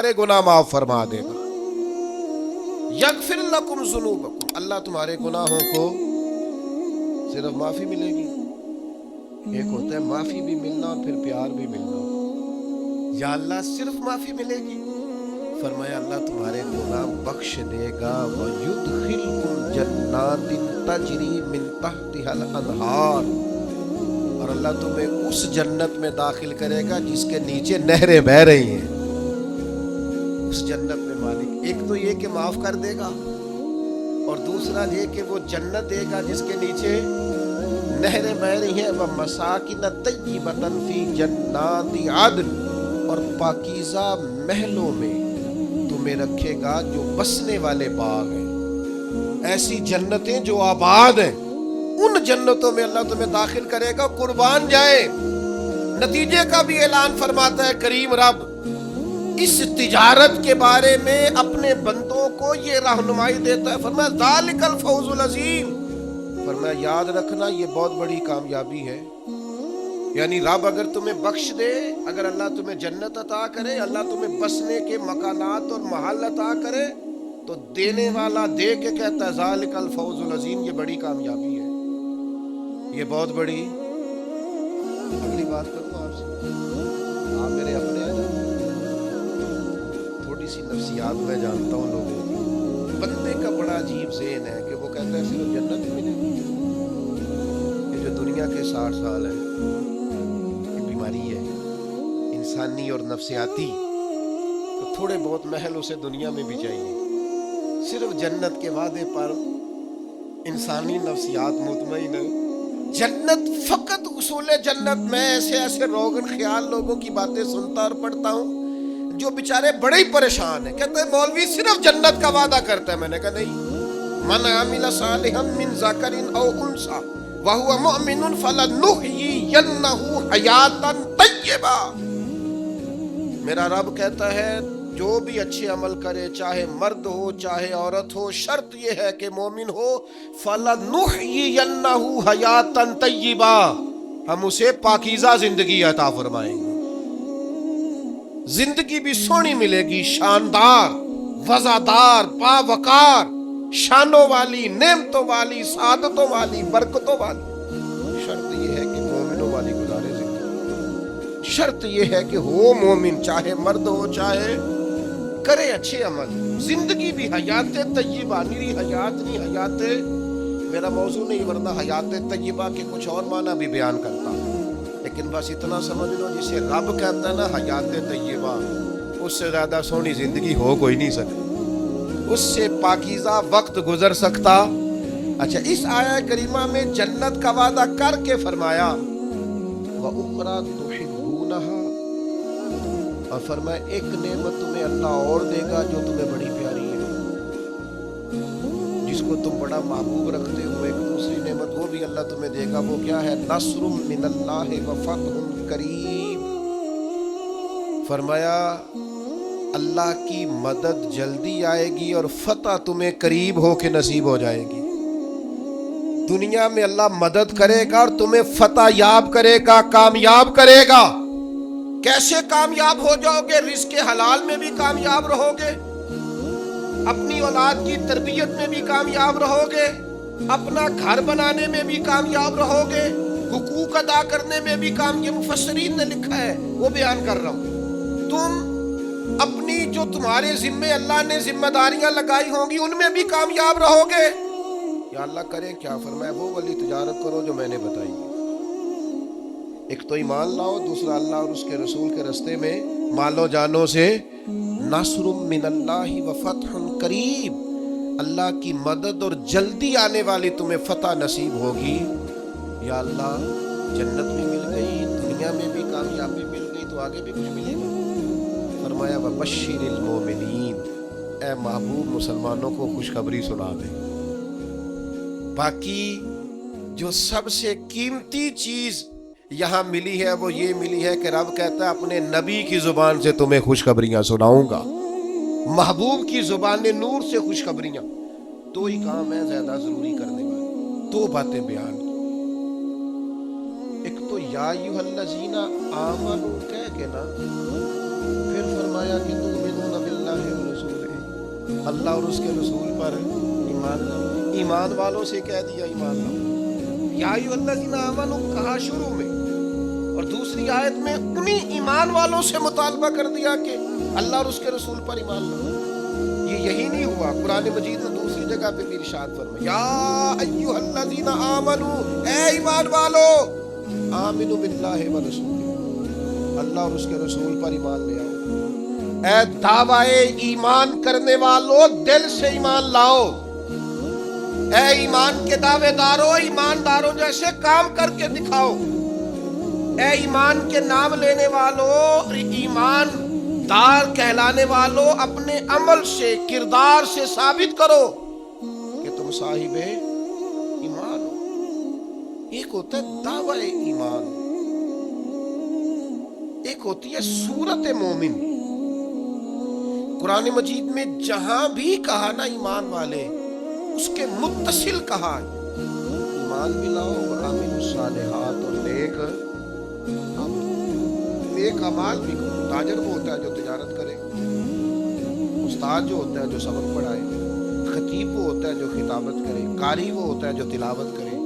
تمہارے گناہ معاف فرما دے گا. یغفر لکم ذنوبکم، اللہ تمہارے گناہوں کو صرف معافی ملے گی. ایک ہوتا ہے معافی بھی ملنا اور پھر پیار بھی ملنا. یا اللہ صرف معافی ملے گی؟ فرمایا اللہ تمہارے گناہ بخش دے گا. وَيُدْخِلْكُمْ جَنَّاتٍ تَجْرِي مِن تَحْتِهَا الْأَنْهَارُ، اور اللہ تمہیں اس جنت میں داخل کرے گا جس کے نیچے نہریں بہہ رہی ہیں. اس جنت میں مالک ایک تو یہ کہ معاف کر دے گا، اور دوسرا یہ کہ وہ جنت دے گا جس کے نیچے نہریں بہہ رہی ہیں. وَمَسَاكِنَ طَيِّبَةً فِي جَنَّاتِ عَدْنٍ، اور پاکیزہ محلوں میں تمہیں رکھے گا جو بسنے والے باغ ہیں. ایسی جنتیں جو آباد ہیں، ان جنتوں میں اللہ تمہیں داخل کرے گا. قربان جائے، نتیجے کا بھی اعلان فرماتا ہے کریم رب. اس تجارت کے بارے میں اپنے بندوں کو یہ رہنمائی دیتا ہے. فرمایا ذالک الفوز العظیم، فرمایا یاد رکھنا یہ بہت بڑی کامیابی ہے. یعنی رب اگر تمہیں بخش دے، اگر اللہ تمہیں جنت عطا کرے، اللہ تمہیں بسنے کے مکانات اور محل عطا کرے، تو دینے والا دے کے کہتا ہے ذالک الفوز العظیم، یہ بڑی کامیابی ہے، یہ بہت بڑی. اگلی بات کروں آپ سے، آپ میرے اپنے ہیں نا، تھوڑی سی نفسیات میں جانتا ہوں لوگوں کی. بندے کا بڑا عجیب ذہن ہے کہ وہ کہتا ہے صرف جنت ہی ملے گی. یہ جو دنیا کے 60 سال ہے، یہ بیماری ہے انسانی اور نفسیاتی. تو تھوڑے بہت محل اسے دنیا میں بھی چاہیے. صرف جنت کے وعدے پر انسانی نفسیات مطمئن ہے. جنت فقط اصول جنت، میں ایسے روغن خیال لوگوں کی باتیں سنتا اور پڑھتا ہوں جو بیچارے بڑے ہی پریشان ہیں. کہتے ہیں مولوی صرف جنت کا وعدہ کرتا ہے. میں نے کہا نہیں، من عمل صالحا من ذکر او انثى وهو مؤمن فلنحيينه حیاتا طیبہ. میرا رب کہتا ہے جو بھی اچھے عمل کرے، چاہے مرد ہو چاہے عورت ہو، شرط یہ ہے کہ مومن ہو. فَلَنُحْيِيَنَّهُ حَيَاتًا طَيِّبًا، ہم اسے پاکیزہ زندگی عطا فرمائیں گے. زندگی بھی سونی ملے گی، شاندار، وزادار، باوقار، شانوں والی، نعمتوں والی، سعادتوں والی، برکتوں والی. شرط یہ ہے کہ مومنوں والی گزارے زندگی. شرط یہ ہے کہ ہو مومن، چاہے مرد ہو چاہے کرے اچھے عمل. زندگی بھی حیات طیبہ، میری حیات نہیں، حیات میرا موضوع نہیں، ورنہ حیات طیبہ کے کچھ اور معنی بھی بیان کرتا ہوں. لیکن بس اتنا سمجھ لو جسے رب کہتا ہے نا حیات طیبہ، اس سے زیادہ سونی زندگی ہو کوئی نہیں سکتی، اس سے پاکیزہ وقت گزر سکتا. اچھا، اس آیہ کریمہ میں جنت کا وعدہ کر کے فرمایا وَأُخْرَى تُحِبُّونَهَا، اور فرمایا ایک نعمت تمہیں اللہ اور دے گا جو تمہیں بڑی پیاری ہے، جس کو تم بڑا محبوب رکھتے ہو. ایک دوسری نعمت وہ بھی اللہ تمہیں دے گا. وہ کیا ہے؟ نصر من اللہ وفتح قریب. فرمایا اللہ کی مدد جلدی آئے گی اور فتح تمہیں قریب ہو کے نصیب ہو جائے گی. دنیا میں اللہ مدد کرے گا اور تمہیں فتح یاب کرے گا، کامیاب کرے گا. کیسے کامیاب ہو جاؤ گے؟ رزق حلال میں بھی کامیاب رہو گے، اپنی اولاد کی تربیت میں بھی کامیاب رہو گے، اپنا گھر بنانے میں بھی کامیاب رہو گے، حقوق ادا کرنے میں بھی کامیاب. مفسرین نے لکھا ہے، وہ بیان کر رہا ہوں. تم اپنی جو تمہارے ذمے اللہ نے ذمہ داریاں لگائی ہوں گی ان میں بھی کامیاب رہو گے. یا اللہ کرے کیا؟ فرمایا وہ والی تجارت کرو جو میں نے بتائی. ایک تو ایمان لاؤ، دوسرا اللہ اور اس کے رسول کے رستے میں مالو جانوں سے نصر من اللہ وفتح قریب، اللہ کی مدد اور جلدی آنے والی تمہیں فتح نصیب ہوگی. یا اللہ جنت بھی مل گئی، دنیا میں بھی کامیابی مل گئی، تو آگے بھی کچھ ملے گا. فرمایا وبشر المومنین، اے محبوب مسلمانوں کو خوشخبری سنا دے. باقی جو سب سے قیمتی چیز یہاں ملی ہے وہ یہ ملی ہے کہ رب کہتا ہے اپنے نبی کی زبان سے تمہیں خوشخبریاں سناؤں گا. محبوب کی زبان نور سے خوشخبریاں. دو ہی کام ہے زیادہ ضروری کرنے والے، دو باتیں بیان کی. ایک تو یا ایھا الذین آمنوا کہہ کے نا، پھر فرمایا کہ تؤمنون اللہ اور اس کے رسول پر ایمان لاؤ. ایمان والوں سے کہہ دیا ایمان لاؤ. یا ایھا الذین آمنوا کہا شروع میں, اور دوسری آیت میں انہی ایمان والوں سے مطالبہ کر دیا کہ اللہ اور اس کے رسول پر ایمان لاؤ. یہی نہیں ہوا, قرآن مجید میں دوسری جگہ پہ بھی ارشاد فرمایا یا ایھا الذین آمنوا, اے ایمان والو, آمنوا باللہ ورسولہ, اللہ اور اس کے رسول پر ایمان لے آؤ. اے دعوی ایمان کرنے والو, دل سے ایمان لاؤ. اے ایمان کے دعوے دارو, ایمانداروں جیسے کام کر کے دکھاؤ. اے ایمان کے نام لینے والو, ایمان دار کہلانے والو, اپنے عمل سے, کردار سے ثابت کرو کہ تم صاحب ایمان ہو. ایک ہوتا ہے دعوی ایمان, ایک ہوتی ہے صورت مومن. قرآن مجید میں جہاں بھی کہا نا ایمان والے, اس کے متصل کہا ایمان بھی لاؤ, وعاملوا الصالحات, اور نیک اعمال بھی کرو. تاجر وہ ہوتا ہے جو تجارت کرے, استاد جو ہوتا ہے جو سبق پڑھائے, خطیب وہ ہوتا ہے جو خطابت کرے, قاری وہ ہوتا ہے جو تلاوت کرے,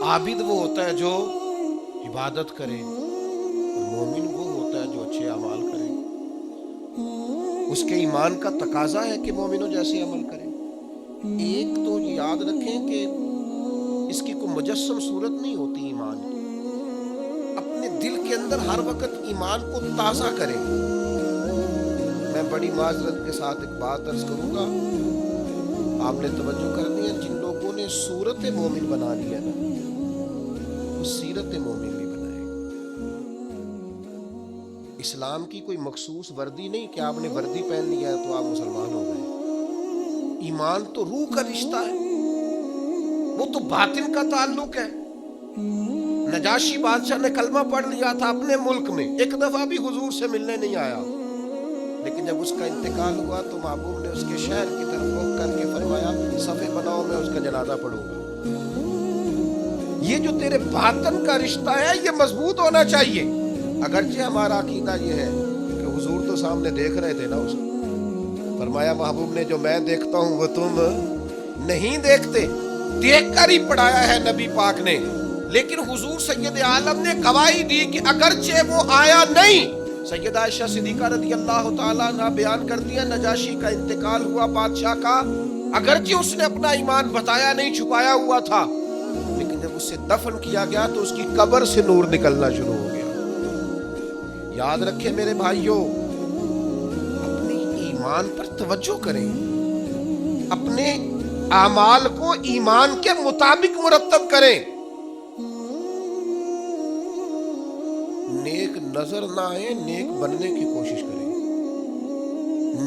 عابد وہ ہوتا ہے جو عبادت کرے, اور مومن وہ ہوتا ہے جو اچھے اعمال کرے. اس کے ایمان کا تقاضا ہے کہ مومنوں جیسے عمل کرے. ایک تو یاد رکھیں کہ اس کی کوئی مجسم صورت نہیں ہوتی ایمان کی. اپنے دل کے اندر ہر وقت ایمان کو تازہ کریں. میں بڑی معذرت کے ساتھ ایک بات عرض کروں گا, آپ نے توجہ کرنی ہے, جن لوگوں نے صورت مومن بنا لیا نا, وہ سیرت مومن بھی بنائے. اسلام کی کوئی مخصوص وردی نہیں کہ آپ نے وردی پہن لیا ہے تو آپ مسلمان ہو گئے. ایمان تو روح کا رشتہ ہے, وہ تو باطن کا تعلق ہے. نجاشی بادشاہ نے کلمہ پڑھ لیا تھا اپنے ملک میں, ایک دفعہ بھی حضور سے ملنے نہیں آیا, لیکن جب اس کا انتقال ہوا تو محبوب نے اس کے شہر کی طرف رخ کر کے فرمایا صفے بناؤ, میں اس کا جنازہ پڑھوں گا. یہ جو تیرے باطن کا رشتہ ہے یہ مضبوط ہونا چاہیے. اگرچہ ہمارا عقیدہ یہ ہے کہ حضور تو سامنے دیکھ رہے تھے نا اس کو, فرمایا محبوب نے جو میں دیکھتا ہوں وہ تم نہیں دیکھتے. دیکھ کر ہی پڑھایا ہے نبی پاک نے, لیکن حضور سید عالم نے گواہی دی کہ اگرچہ وہ آیا نہیں. سیدہ عائشہ صدیقہ رضی اللہ تعالیٰ عنہ بیان کرتی ہیں, نجاشی کا انتقال ہوا بادشاہ کا, اگرچہ اس نے اپنا ایمان بتایا نہیں, چھپایا ہوا تھا, لیکن جب اسے دفن کیا گیا تو اس کی قبر سے نور نکلنا شروع ہو گیا. یاد رکھیں میرے بھائیوں, اپنی ایمان پر توجہ کریں, اپنے اعمال کو ایمان کے مطابق مرتب کریں. نیک نظر نہ آئے, نیک بننے کی کوشش کریں.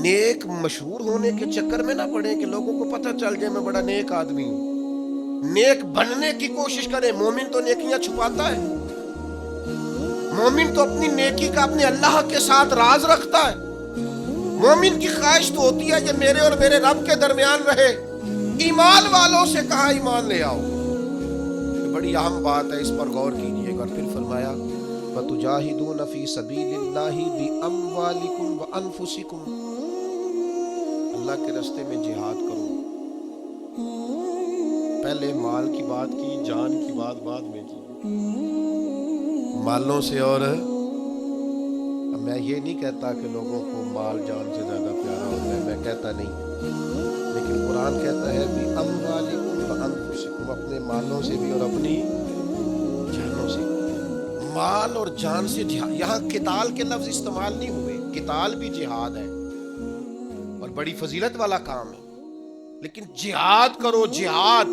نیک مشہور ہونے کے چکر میں نہ پڑیں کہ لوگوں کو پتہ چل جائے میں بڑا نیک آدمی ہوں. نیک بننے کی کوشش کریں. مومن تو نیکیاں چھپاتا ہے, مومن تو اپنی نیکی کا اپنے اللہ کے ساتھ راز رکھتا ہے. مومن کی خواہش تو ہوتی ہے کہ میرے اور میرے رب کے درمیان رہے. ایمان والوں سے کہا ایمان لے آؤ, یہ بڑی اہم بات ہے, اس پر غور کیجیے گا. پھر فرمایا وَتُجَاهِدُونَ فِي سَبِيلِ اللَّهِ بِأَمْوَالِكُمْ وَأَنفُسِكُمْ, اللہ کے راستے میں جہاد کرو. پہلے مال کی بات کی, جان کی بات بعد میں کی. مالوں سے, اور میں یہ نہیں کہتا کہ لوگوں کو مال جان سے زیادہ پیارا ہوتا ہے, میں کہتا نہیں, لیکن قرآن کہتا ہے بِأَمْوَالِكُمْ وَأَنفُسِكُمْ, اپنے مالوں سے بھی اور اپنی جانوں سے. مال اور جان سے جہاد, یہاں قتال کے لفظ استعمال نہیں ہوئے. قتال بھی جہاد ہے اور بڑی فضیلت والا کام ہے, لیکن جہاد کرو. جہاد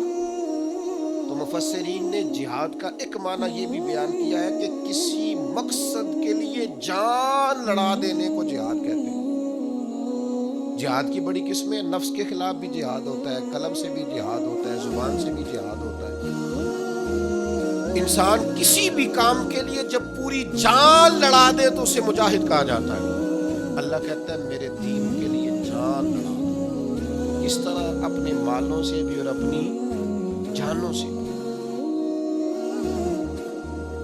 تو مفسرین نے جہاد کا ایک معنی یہ بھی بیان کیا ہے کہ کسی مقصد کے لیے جان لڑا دینے کو جہاد کہتے ہیں. جہاد کی بڑی قسمیں, نفس کے خلاف بھی جہاد ہوتا ہے, قلم سے بھی جہاد ہوتا ہے, زبان سے بھی جہاد ہوتا ہے. انسان کسی بھی کام کے لیے جب پوری جان لڑا دے تو اسے مجاہد کہا جاتا ہے. اللہ کہتا ہے میرے دین کے لیے جان لڑا دو. اس طرح اپنے مالوں سے بھی اور اپنی جانوں سے بھی.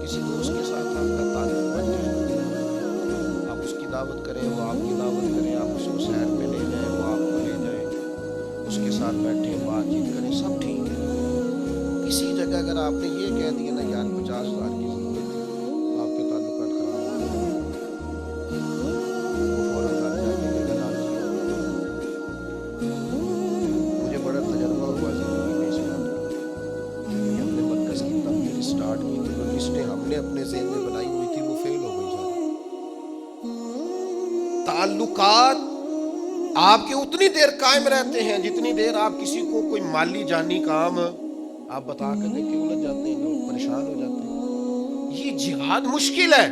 کسی دوست کے ساتھ آپ کا تعلق بن جائے, آپ اس کی دعوت کریں, وہ آپ کی دعوت کریں, آپ اس کو سیر پہ لے جائیں, وہ آپ اگر آپ نے یہ کہہ دیا نا یار 50,000 کی ضرورت تھی، آپ کے تعلقات خراب ہو گئے، وہ فوراً گھر جا کے کہے گا لالچی ہو گیا۔ مجھے بڑا تجربہ ہوا زندگی میں اس بات کا کہ ہم نے مرکز کی تبدیل اسٹارٹ کی تو جو لسٹیں ہم نے اپنے ذہن میں بنائی ہوئی تھی وہ فیل ہو گئی ساری۔ تعلقات آپ کے اتنی دیر قائم رہتے ہیں جتنی دیر آپ کسی کو کوئی مالی جانی کام آپ بتا کر دیکھ کے الجھ جاتے ہیں، لوگ پریشان ہو جاتے ہیں۔ یہ جہاد مشکل ہے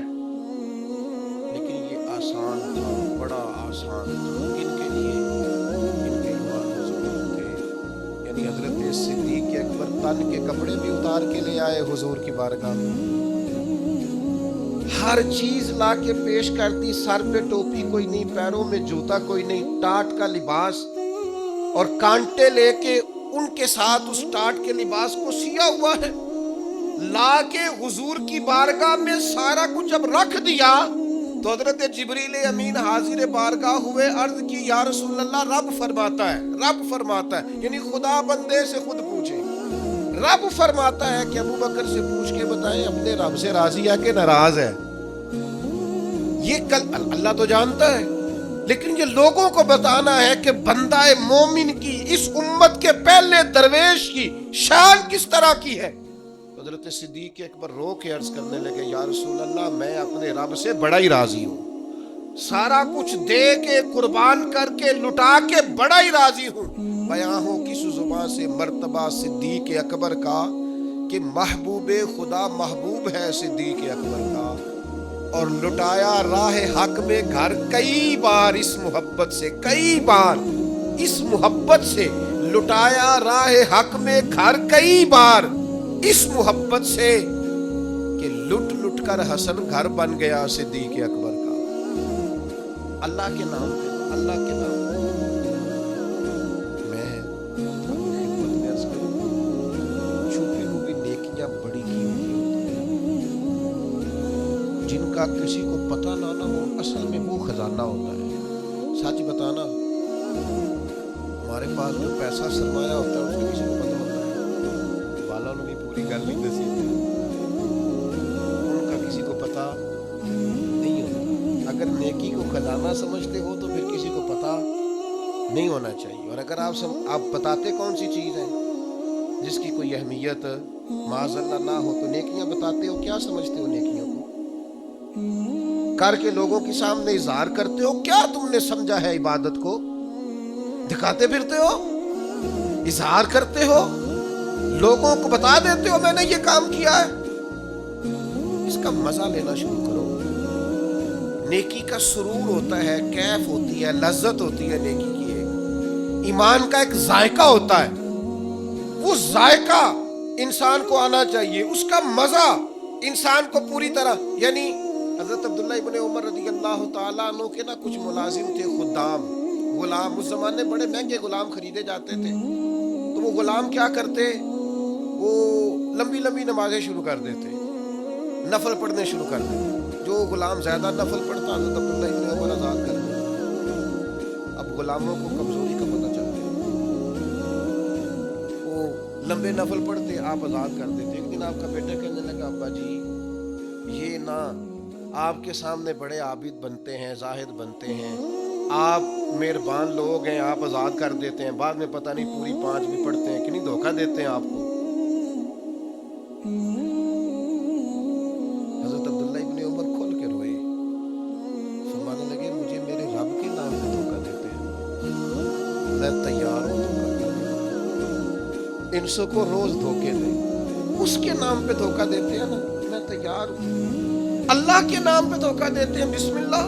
لیکن یہ آسان تھا، بڑا آسان تھا ان کے لیے۔ ان کے ایمان مضبوط تھے، یعنی حضرت صدیق اکبر تن کے کپڑے بھی اتار کے لے آئے حضور کی بارگاہ میں، ہر چیز لا کے پیش کر دی، سر پہ ٹوپی کوئی نہیں، پیروں میں جوتا کوئی نہیں، ٹاٹ کا لباس، اور کانٹے لے کے ان کے ساتھ اس ٹاٹ کے لباس کو سیا ہوا ہے، لا کے حضور کی بارگاہ میں سارا کچھ جب رکھ دیا تو حضرت جبریل امین حاضر بارگاہ ہوئے، عرض کی یا رسول اللہ رب فرماتا ہے، رب فرماتا ہے، یعنی خدا بندے سے خود پوچھے، رب فرماتا ہے کہ ابو بکر سے پوچھ کے بتائیں اپنے رب سے راضی ہے کہ ناراض ہے؟ یہ اللہ تو جانتا ہے، لیکن یہ لوگوں کو بتانا ہے کہ بندہ مومن کی، اس امت کے پہلے درویش کی شان کس طرح کی ہے۔ حضرت صدیق اکبر رو کے عرض کرنے لگے یا رسول اللہ میں اپنے رب سے بڑا ہی راضی ہوں، سارا کچھ دے کے قربان کر کے لٹا کے بڑا ہی راضی ہوں۔ بیان ہو کس زبان سے مرتبہ صدیق اکبر کا کہ محبوب خدا محبوب ہے صدیق اکبر کا، اور لٹایا راہ حق میں گھر کئی بار اس محبت سے، کئی بار اس محبت سے لٹایا راہ حق میں گھر کئی بار اس محبت سے کہ لٹ لٹ کر حسن گھر بن گیا صدیق اکبر کا۔ اللہ کے نام پہ، اللہ کے نام پہ میں اپنی خدمت میں عرض کروں، چھپی ہوئی نیکیاں بڑی قیمتی ہوتی ہیں، جن کا کسی کو پتہ نہ ہو، اصل میں وہ خزانہ ہوتا ہے۔ سچ بتانا، ہمارے پاس جو پیسہ سرمایہ ہوتا ہے اس کا کسی کو پتہ ہوتا ہے، والا نے بھی پوری گل نہیں دسی، ان کا کسی کو پتہ نہیں ہوتا۔ اگر نیکی کو خزانہ سمجھتے ہو تو پھر کسی کو پتہ نہیں ہونا چاہیے، اور اگر آپ بتاتے کون سی چیز ہے جس کی کوئی اہمیت معاذ اللہ نہ ہو تو نیکیاں بتاتے ہو، کیا سمجھتے ہو نیکیوں کو؟ کر کے لوگوں کے سامنے اظہار کرتے ہو، کیا تم نے سمجھا ہے عبادت کو؟ دکھاتے پھرتے ہو، اظہار کرتے ہو، لوگوں کو بتا دیتے ہو میں نے یہ کام کیا ہے۔ اس کا مزہ لینا شروع کرو۔ نیکی کا سرور ہوتا ہے، کیف ہوتی ہے، لذت ہوتی ہے نیکی کی، ایک ایمان کا ایک ذائقہ ہوتا ہے، وہ ذائقہ انسان کو آنا چاہیے، اس کا مزہ انسان کو پوری طرح، یعنی حضرت عبداللہ ابن عمر رضی اللہ تعالیٰ عنہ کے نا کچھ ملازم تھے، خدام، غلام، اس زمانے بڑے مہنگے غلام خریدے جاتے تھے، تو وہ غلام کیا کرتے، وہ لمبی لمبی نمازیں شروع کر دیتے، نفل پڑھنے شروع کر دیتے، جو غلام زیادہ نفل پڑھتا حضرت عبداللہ ابن عمر آزاد کر دیتے۔ اب غلاموں کو کمزوری کا پتہ چلتا ہے، وہ لمبے نفل پڑھتے، آپ آزاد کر دیتے۔ ایک دن آپ کا بیٹا کہنے لگا ابا جی یہ نا آپ کے سامنے بڑے عابد بنتے ہیں، زاہد بنتے ہیں، آپ مہربان لوگ ہیں، آپ آزاد کر دیتے ہیں، بعد میں پتہ نہیں پوری 5 بھی پڑھتے ہیں کہ نہیں، دھوکہ دیتے ہیں آپ کو۔ حضرت عبداللہ ابن عمر کھل کے روئے، فرمانے لگے مجھے میرے رب کے نام پہ دھوکہ دیتے ہیں، میں تیار ہوں دھوکہ کرنے، ان سو کو روز دھوکے دیں، اس کے نام پہ دھوکہ دیتے ہیں نا، میں تیار ہوں۔ اللہ کے نام پہ دھوکہ دیتے ہیں، بسم اللہ،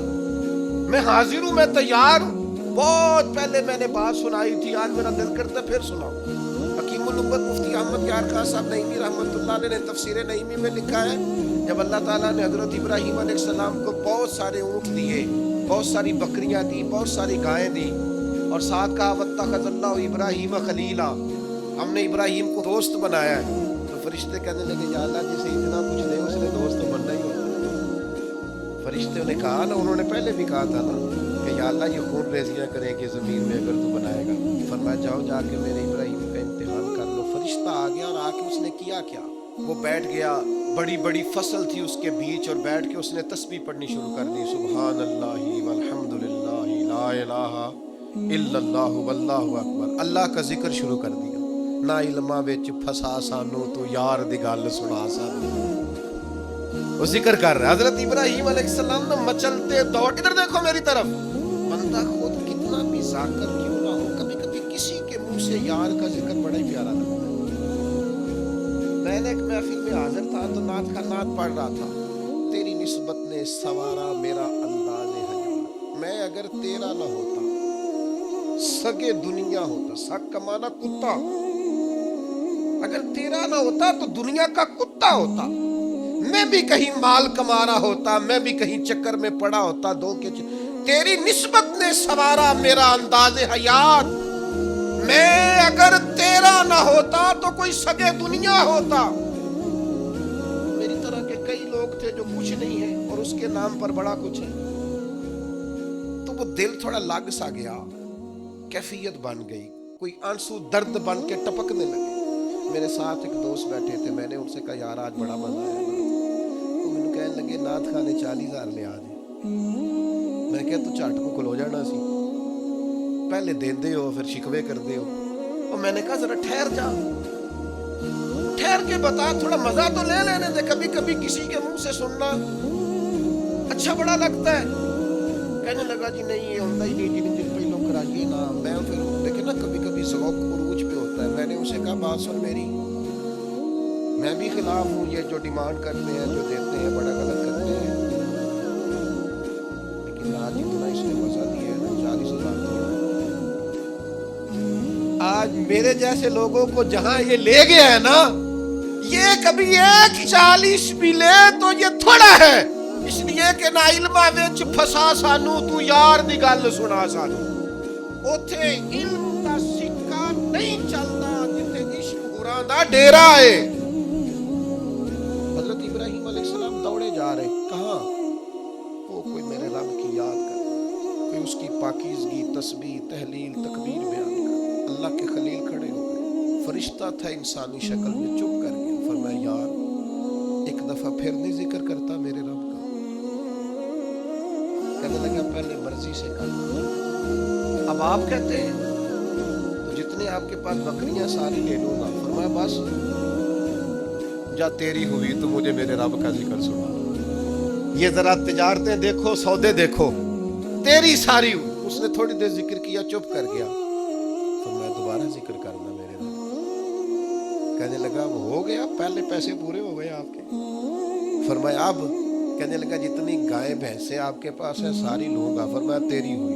میں حاضر ہوں، میں تیار ہوں۔ بہت پہلے میں نے بات سنائی تھی، آج میرا دل کرتا پھر سناؤں۔ حکیم الامت مفتی احمد یار خان صاحب نعیمی رحمۃ اللہ علیہ نے تفسیر نعیمی میں لکھا ہے، جب اللہ تعالیٰ نے حضرت ابراہیم علیہ السلام کو بہت سارے اونٹ دیے، بہت ساری بکریاں دی، بہت ساری گائیں دی، اور ساتھ کہا واتخذ اللہ ابراہیم خلیلا، ہم نے ابراہیم کو دوست بنایا ہے، تو فرشتے کہنے لگے یا اللہ جسے اتنا کچھ دے اس نے دوست بننا ہی ہوتا ہے۔ فرشتوں نے کہا نا، انہوں نے پہلے بھی کہا تھا نا کہ یا اللہ یہ خون ریزیاں کریں گے زمین میں اگر تو بنائے گا، فرمایا جاؤ جا کے میرے ابراہیم کا امتحان بیان کر لو. فرشتہ آ گیا اور آ کے اس نے کیا کیا, وہ بیٹھ گیا, بڑی بڑی فصل تھی اس کے بیچ, اور بیٹھ کے اس نے تسبیح پڑھنی شروع کر دی, سبحان اللہ والحمد للہ لا الہ الا اللہ واللہ اکبر. اللہ کا ذکر شروع کر دیا. نا علماں وچ پھسا سانو تو یار دی گل سنا سانو. وہ ذکر کر رہا ہے. حضرت ابراہیم علیہ السلام نے مچلتے دوڑ, ادھر دیکھو میری طرف. بندہ خود کتنا بھی ذاکر کیوں نہ ہو, کبھی کبھی کسی کے منہ سے یار کا ذکر بڑا ہی پیارا لگتا ہے. میں نے ایک محفل میں حاضر تھا تو نعت کا نعت پڑھ رہا تھا, تیری نسبت نے سوارا میرا انداز حجاب. میں اگر تیرا نہ ہوتا سگے دنیا ہوتا, سگ کا معنی کتا, اگر تیرا نہ ہوتا تو دنیا کا کتا ہوتا. میں بھی کہیں مال کما رہا ہوتا, میں بھی کہیں چکر میں پڑا ہوتا, تیری نسبت نے سوارا میرا انداز حیات. میں اگر تیرا نہ ہوتا تو کوئی سگے دنیا ہوتا. میری طرح کے کئی لوگ تھے جو کچھ نہیں ہے اور اس کے نام پر بڑا کچھ ہے. تو وہ دل تھوڑا لگ سا گیا, کیفیت بن گئی, کوئی آنسو درد بن کے ٹپکنے لگے. میرے ساتھ ایک دوست بیٹھے تھے, میں نے ان سے کہا یار آج بڑا مزہ آیا نا. تو میں نے کہنے لگے نعت خانے 40,000 لے آ جائے. میں نے کہا تو جھٹ کو کھلو جانا سی, پہلے دیندے ہو پھر شکوے کر دے ہو. اور میں نے کہا ذرا ٹھہر جا, ٹھہر کے بتا, تھوڑا مزہ تو لے لینے دے. کبھی کبھی کسی کے منہ سے سننا اچھا بڑا لگتا ہے. کہنے لگا جی نہیں یہ ہوتا ہی نہیں, جن دن پہلوں کرائیے نا. میں پھر دیکھیں نا کبھی کبھی ذوق عروج پہ ہوتا ہے. میں نے اسے کہا بات سن میری, میں بھی خلاف ہوں یہ جو ڈیمانڈ کرتے ہیں, جو دیتے ہیں, بڑا غلط کرتے ہیں. لیکن آج اتنا اس نے مزہ دیا ہے نا, 40,000 تھوڑا. آج میرے جیسے لوگوں کو جہاں یہ لے گیا ہے نا, یہ کبھی 1.40 بھی لے تو یہ تھوڑا ہے. اس لیے کہ نا علمہ وچ پھسا سانو تو یار دی گل سنا سانو. اوتھے علم دا سکہ نہیں چلدا جتھے عشق ہوراں دا ڈیرا ہے. حضرت ابراہیم علیہ السلام دوڑے جا رہے, کہاں؟ وہ کوئی میرے رب کی یاد کر, کوئی اس کی پاکیزگی, تسبیح, تحلیل, تکبیر بیان کر. اللہ کے خلیل کھڑے ہو گئے. فرشتہ تھا انسانی شکل میں, چپ کر گیا. فرمایا یار ایک دفعہ پھر نہیں ذکر کرتا میرے رب کا. کہنے لگا پہلے مرضی سے کرنا, اب آپ کہتے ہیں تو جتنے آپ کے پاس بکریاں ساری لے لوں گا. فرمایا بس جا تیری ہوئی تو مجھے میرے رب کا ذکر سنا. یہ ذرا تجارتیں دیکھو, سودے دیکھو, تیری ساری ہوئی. اس نے تھوڑی دیر ذکر کیا, چپ کر گیا. فرمایا دوبارہ ذکر کرنا میرے رب. کہنے لگا وہ ہو گیا, پہلے پیسے پورے ہو گئے آپ کے. فرمایا اب؟ کہنے لگا جتنی گائے بھینسیں آپ کے پاس ہیں ساری لوں گا. فرمایا تیری ہوئی.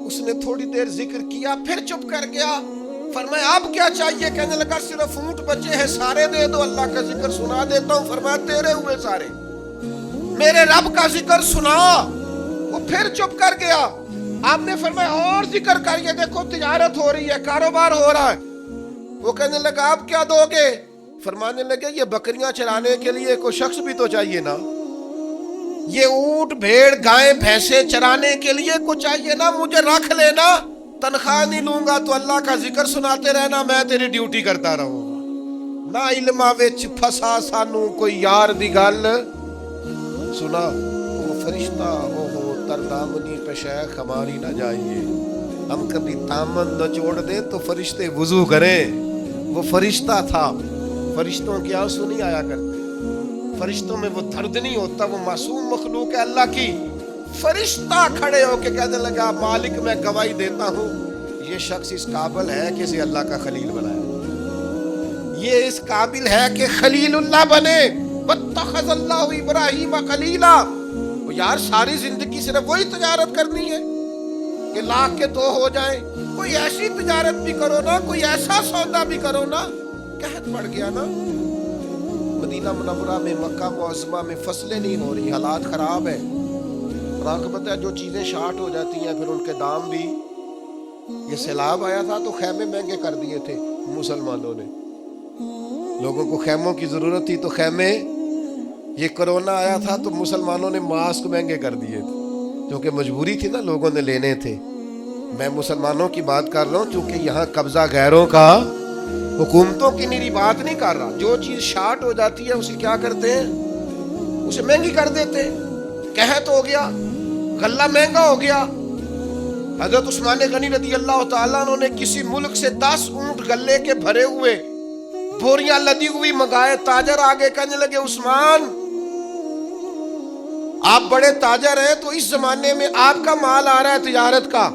اس نے تھوڑی دیر ذکر کیا, پھر چپ کر گیا. فرمایا اب کیا چاہیے؟ کہنے لگا صرف اونٹ بچے ہیں سارے دے دو, اللہ کا ذکر سنا دیتا ہوں. فرمایا تیرے ہوئے سارے, میرے رب کا ذکر سنا. وہ پھر چپ کر گیا. آپ نے فرمایا اور ذکر کر, یہ دیکھو تجارت ہو رہی ہے, کاروبار ہو رہا ہے. وہ کہنے لگا آپ کیا دو گے؟ فرمانے لگے یہ بکریاں چرانے کے لیے کوئی شخص بھی تو چاہیے نا, یہ اونٹ بھیڑ گائیں بھینسیں چرانے کے لیے کوئی چاہیے نا. مجھے رکھ لینا, تنخواہ نہیں لوں گا تو اللہ کا ذکر سناتے رہنا, میں تیری ڈیوٹی کرتا رہوں گا. نا علمہ وچ پھسا سانو کوئی یار دی گل سنا. وہ فرشتہ ہو تردامنی پہ شیخ ہماری نہ جائیے, ہم کبھی دامن نہ چھوڑ دیں تو فرشتے وضو کریں. وہ فرشتہ تھا, فرشتوں کی آنسو نہیں آیا کرتے, فرشتوں میں وہ درد نہیں ہوتا, وہ معصوم مخلوق ہے اللہ کی. فرشتہ کھڑے ہو کے کہنے لگا مالک میں گواہی دیتا ہوں یہ شخص اس قابل ہے کہ اسے اللہ کا خلیل بنایا, یہ اس قابل ہے کہ خلیل اللہ بنے. واتخذ اللہ ابراہیم خلیلا. یار ساری زندگی صرف وہی تجارت کرنی ہے کہ لاکھ کے 2 ہو جائیں؟ کوئی ایسی تجارت بھی کرو نا, کوئی ایسا سودا بھی کرو نا. قحط پڑ گیا نا مدینہ منورہ میں, مکہ معظمہ میں فصلیں نہیں ہو رہی, حالات خراب ہیں. راقبت ہے جو چیزیں شارٹ ہو جاتی ہیں پھر ان کے دام بھی. یہ سیلاب آیا تھا تو خیمے مہنگے کر دیے تھے مسلمانوں نے, لوگوں کو خیموں کی ضرورت تھی تو خیمے. یہ کرونا آیا تھا تو مسلمانوں نے ماسک مہنگے کر دیے تھے کیونکہ مجبوری تھی نا, لوگوں نے لینے تھے. میں مسلمانوں کی بات کر رہا ہوں چونکہ یہاں قبضہ غیروں کا، حکومتوں کی میری بات نہیں کر رہا. جو چیز شارٹ ہو جاتی ہے اسے کیا کرتے ہیں؟ اسے مہنگی کر دیتے ہیں. قحط ہو گیا، غلہ مہنگا ہو گیا. حضرت عثمان غنی رضی اللہ تعالیٰ عنہ نے کسی ملک سے 10 اونٹ غلے کے بھرے ہوئے بوریاں لدی ہوئی منگائے. تاجر آگے کہنے لگے عثمان آپ بڑے تاجر ہیں تو اس زمانے میں آپ کا مال آ رہا ہے تجارت کا،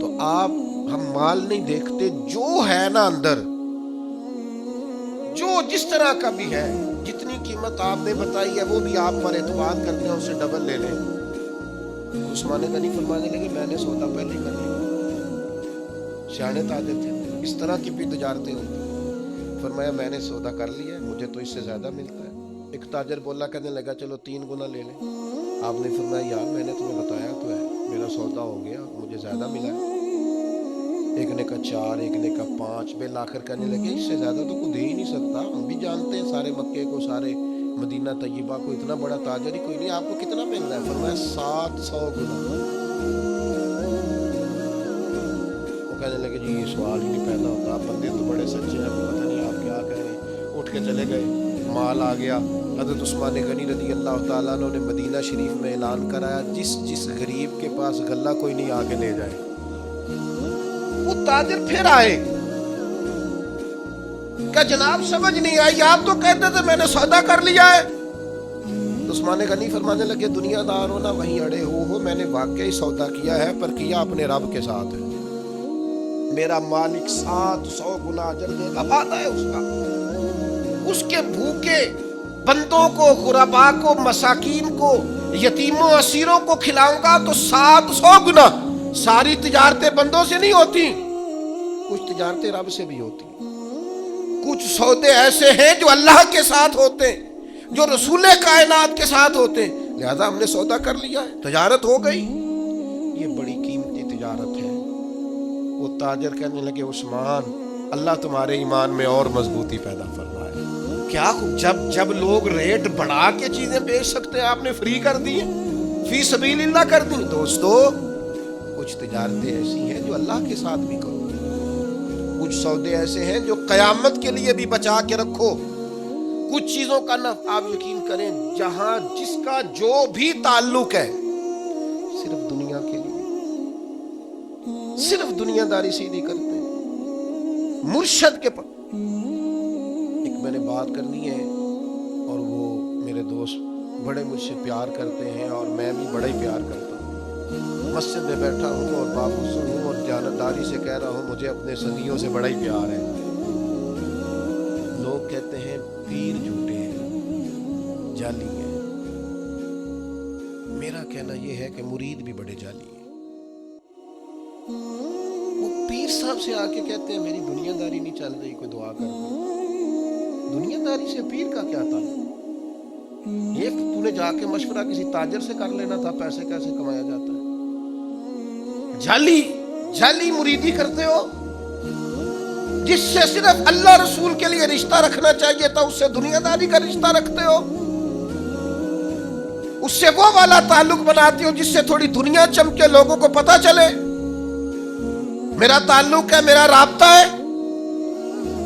تو آپ ہم مال نہیں دیکھتے، جو ہے نا اندر، جو جس طرح کا بھی ہے، جتنی قیمت آپ نے بتائی ہے وہ بھی آپ پر اعتماد کرتے ہیں، اسے ڈبل لے لیں. عثمان غنی فرمانے لگے میں نے سودا پہلے ہی کر لیا. سیانے تاجر تھے، اس طرح کی بھی تجارتیں ہوتی. فرمایا میں نے سودا کر لیا ہے، مجھے تو اس سے زیادہ ملتا ہے. ایک تاجر بولا، کہنے لگا چلو 3 گنا لے لیں. آپ نے فرمایا یار میں نے تمہیں بتایا تو ہے، میرا سودا ہو گیا، مجھے زیادہ ملا ہے. ایک نے کہا 4، ایک نے کہا 5. بالآخر کہنے لگے اس سے زیادہ تو کوئی دے ہی نہیں سکتا، ہم بھی جانتے ہیں سارے مکے کو، سارے مدینہ طیبہ کو، اتنا بڑا تاجر ہی کوئی نہیں. آپ کو کتنا مل رہا ہے؟ فرمایا 700 گنا. وہ کہنے لگے جی یہ سوال ہی نہیں پیدا ہوتا، آپ بندے تو بڑے سچے ہیں، پتہ نہیں آپ کیا کہہ رہے ہیں. اٹھ کے چلے گئے. مال آ گیا. حضرت عثمان غنی رضی اللہ تعالیٰ عنہ نے مدینہ شریف میں اعلان کرایا جس غریب کے پاس غلہ کوئی نہیں آگے لے جائے. وہ تاجر پھر آئے کہ جناب سمجھ نہیں آئی، آپ تو کہتے تھے میں نے سودا کر لیا ہے. عثمان غنی فرمانے لگے دنیا دار ہو نہ وہیں اڑے ہو، میں نے واقعی سودا کیا ہے پر کیا اپنے رب کے ساتھ ہے. میرا مالک 700 گنا اجر دے گا، وعدہ ہے اس کا. اس کے بھوکے بندوں کو، غربا کو، مساکین کو، یتیموں اسیروں کو کھلاؤں گا تو 700 گنا. ساری تجارتیں بندوں سے نہیں ہوتی، کچھ تجارتیں رب سے بھی ہوتی. کچھ سودے ایسے ہیں جو اللہ کے ساتھ ہوتے ہیں، جو رسول کائنات کے ساتھ ہوتے ہیں. لہذا ہم نے سودا کر لیا ہے، تجارت ہو گئی. یہ بڑی قیمتی تجارت ہے. وہ تاجر کہنے لگے عثمان اللہ تمہارے ایمان میں اور مضبوطی پیدا فرمائے. کیا جب لوگ ریٹ بڑھا کے چیزیں بیچ سکتے ہیں آپ نے فری کر دی، فی سبیل اللہ کر دی. دوستو کچھ تجارتیں ایسی ہیں جو اللہ کے ساتھ بھی کرو، کچھ سودے ایسے ہیں جو قیامت کے لیے بھی بچا کے رکھو. کچھ چیزوں کا نفع آپ یقین کریں جہاں جس کا جو بھی تعلق ہے صرف دنیا کے لیے، صرف دنیا داری سیدھی کرتے ہیں. مرشد کے پاس ایک میں نے بات کرنی ہے اور وہ میرے دوست بڑے مجھ سے پیار کرتے ہیں اور میں بھی بڑا ہی پیار کرتا ہوں. مسجد میں بیٹھا ہوں اور بابوسو ہوں اور دیانتداری سے کہہ رہا ہوں مجھے اپنے صدیوں سے بڑا ہی پیار ہے. لوگ کہتے ہیں پیر جھوٹے ہیں، جعلی ہیں. میرا کہنا یہ ہے کہ مرید بھی بڑے جعلی ہیں. وہ پیر صاحب سے آ کے کہتے ہیں میری دنیا داری نہیں چل رہی، کوئی دعا کر دو. دنیا داری سے پیر کا کیا تعلق؟ یہ تو نے جا کے مشورہ کسی تاجر سے کر لینا تھا پیسے کیسے کمایا جاتا ہے. جعلی مریدی کرتے ہو. جس سے صرف اللہ رسول کے لیے رشتہ رکھنا چاہیے تھا اس سے دنیا داری کا رشتہ رکھتے ہو. اس سے وہ والا تعلق بناتے ہو جس سے تھوڑی دنیا چمکے، لوگوں کو پتا چلے میرا تعلق ہے، میرا رابطہ ہے.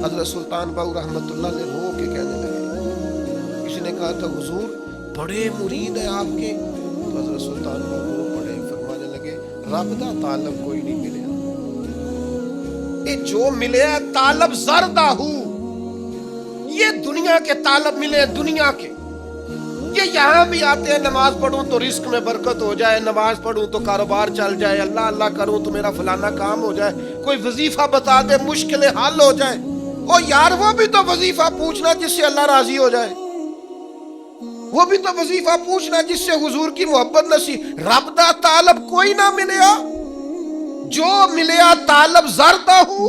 حضرت سلطان باؤ رحمت اللہ علیہ رو کے کہنے لگے، کسی نے کہا تھا حضور بڑے مرید ہیں آپ کے، تو حضرت سلطان باؤ رو پڑے، فرمانے لگے رب دا طالب کوئی نہیں ملیا. جو ملے طالب زردہ ہو، یہ دنیا کے طالب ملے، دنیا کے. یہ یہاں بھی آتے ہیں نماز پڑھوں تو رزق میں برکت ہو جائے، نماز پڑھوں تو کاروبار چل جائے، اللہ اللہ کروں تو میرا فلانا کام ہو جائے، کوئی وظیفہ بتا دے مشکلیں حل ہو جائے. او یار وہ بھی تو وظیفہ پوچھنا جس سے اللہ راضی ہو جائے، وہ بھی تو وظیفہ پوچھنا جس سے حضور کی محبت نصیب. رب دا طالب کوئی نہ ملیا، جو ملیا طالب زردہ ہو.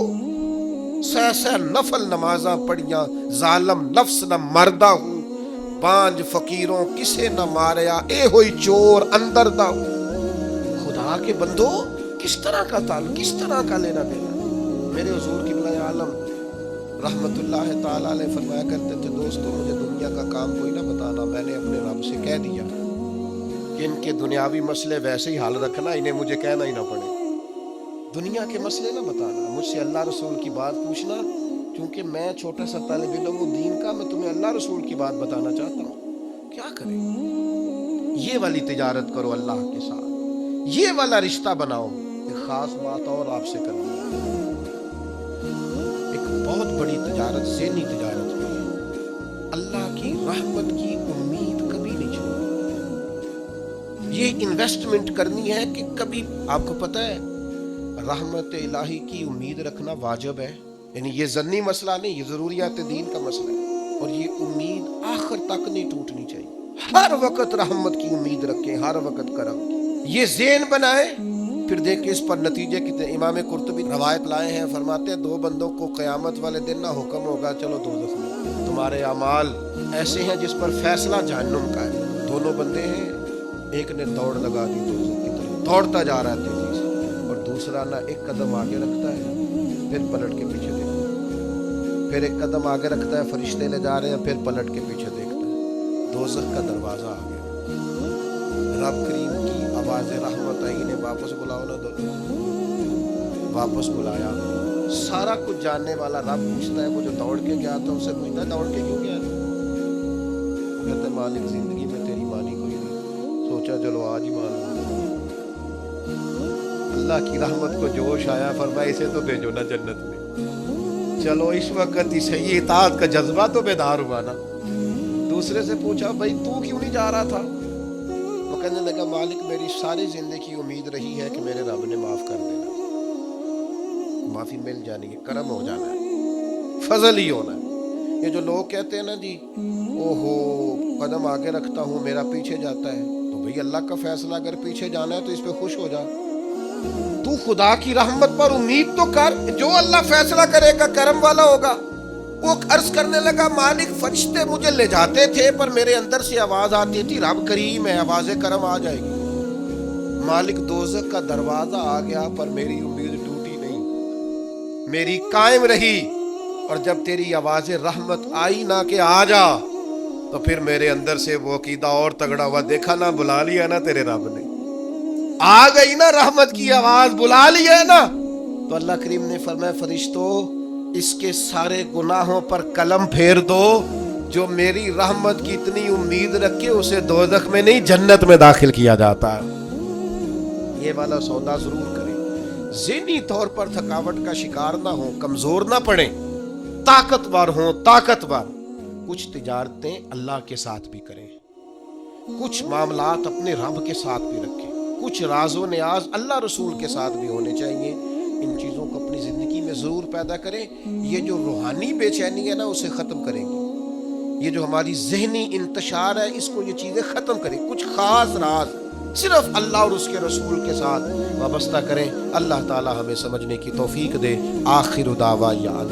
سہ نفل نمازاں پڑھیاں، ظالم نفس نہ مردہ ہو. پانچ فقیروں کسے نہ ماریا، اے ہوئی چور اندر دا ہو. خدا کے بندو کس طرح کا تعلق، کس طرح کا لینا دینا. میرے حضور کی بلائے عالم رحمت اللہ تعالیٰ علیہ فرمایا کرتے تھے دوستو مجھے دنیا کا کام کوئی نہ بتانا، میں نے اپنے رب سے کہہ دیا کہ ان کے دنیاوی مسئلے ویسے ہی حال رکھنا، انہیں مجھے کہنا ہی نہ پڑے، دنیا کے مسئلے نہ بتانا، مجھ سے اللہ رسول کی بات پوچھنا، کیونکہ میں چھوٹا سا طالب علم ہوں دین کا، میں تمہیں اللہ رسول کی بات بتانا چاہتا ہوں، کیا کریں؟ یہ والی تجارت کرو اللہ کے ساتھ، یہ والا رشتہ بناؤ۔ ایک خاص بات اور آپ سے کرنی ہے، ایک بہت بڑی تجارت، ذہنی تجارت بھی ہے، اللہ کی رحمت کی امید کبھی نہیں چھوڑنی، یہ انویسٹمنٹ کرنی ہے کہ کبھی، آپ کو پتہ ہے رحمت الہی کی امید رکھنا واجب ہے، یعنی یہ ظنی مسئلہ نہیں، یہ ضروریات دین کا مسئلہ ہے، اور یہ امید آخر تک نہیں ٹوٹنی چاہیے، ہر وقت رحمت کی امید رکھیں، ہر وقت کرم کی، یہ ذہن بنائے، پھر دیکھیں اس پر نتیجے کتنے۔ امام قرطبی روایت لائے ہیں، فرماتے ہیں دو بندوں کو قیامت والے دن نہ حکم ہوگا چلو دوزخ میں، تمہارے اعمال ایسے ہیں جس پر فیصلہ جہنم کا ہے، دونوں بندے ہیں، ایک نے دوڑ لگا دی دوزخ کی طرف، دوڑتا جا رہا ہے تیزی سے، اور دوسرا نہ ایک قدم آگے رکھتا ہے پھر پلٹ کے پیچھے دیکھتا ہے، پھر ایک قدم آگے رکھتا ہے، فرشتے لے جا رہے ہیں، پھر پلٹ کے پیچھے دیکھتا ہے، دوزخ کا دروازہ آ گیا، رب کریم کی آواز رحمت آئی، انہیں واپس بلاؤ نہ، دو واپس بلایا، سارا کچھ جاننے والا رب پوچھتا ہے وہ جو دوڑ کے گیا تھا اسے پوچھتا ہے دوڑ کے کیوں گیا تھا؟ وہ کہتا ہے مالک زندگی میں تیری مانی کوئی نہیں، سوچا چلو آج ہی مان لوں، اللہ کی رحمت کو جوش آیا، فرمایا اسے تو بھیجو نا جنت میں، چلو اس وقت ہی صحیح اطاعت کا جذبہ تو بیدار ہوا نا۔ دوسرے سے پوچھا بھائی تو کیوں نہیں جا رہا تھا؟ وہ کہنے لگا مالک میری ساری زندگی امید رہی ہے کہ میرے رب نے معاف کر دینا، معافی مل جانی ہے، کرم ہو جانا ہے، فضل ہی ہونا ہے۔ یہ جو لوگ کہتے ہیں نا جی اوہو قدم آگے رکھتا ہوں میرا پیچھے جاتا ہے، تو بھئی اللہ کا فیصلہ اگر پیچھے جانا ہے تو اس پہ خوش ہو جا، تو خدا کی رحمت پر امید تو کر، جو اللہ فیصلہ کرے گا کرم والا ہوگا۔ وہ عرض کرنے لگا مالک فرشتے مجھے لے جاتے تھے پر میرے اندر سے آواز آتی تھی رب کریم ہے، آواز کرم آ جائے گی، مالک دوزخ کا دروازہ آ گیا پر میری امید ٹوٹی نہیں، میری قائم رہی، اور جب تیری آواز رحمت آئی نہ کہ آ جا، تو پھر میرے اندر سے وہ عقیدہ اور تگڑا ہوا، دیکھا نا بلا لیا نا تیرے رب نے، آ گئی نا رحمت کی آواز، بلا لیا نا۔ تو اللہ کریم نے فرمایا فرشتوں اس کے سارے گناہوں پر قلم پھیر دو، جو میری رحمت کی اتنی امید رکھے اسے دوزخ میں نہیں جنت میں داخل کیا جاتا۔ یہ والا سودا ضرور کریں، ذہنی طور پر تھکاوٹ کا شکار نہ ہوں، کمزور نہ پڑیں، طاقتور ہوں، طاقتور۔ کچھ تجارتیں اللہ کے ساتھ بھی کریں، کچھ معاملات اپنے رب کے ساتھ بھی رکھیں، کچھ راز و نیاز اللہ رسول کے ساتھ بھی ہونے چاہیے، ان چیزوں کو اپنی زندگی میں ضرور پیدا کریں، یہ جو روحانی بے چینی ہے نا اسے ختم کریں گے، یہ جو ہماری ذہنی انتشار ہے اس کو یہ چیزیں ختم کریں، کچھ خاص راز صرف اللہ اور اس کے رسول کے ساتھ وابستہ کریں۔ اللہ تعالی ہمیں سمجھنے کی توفیق دے۔ آخر دعوانا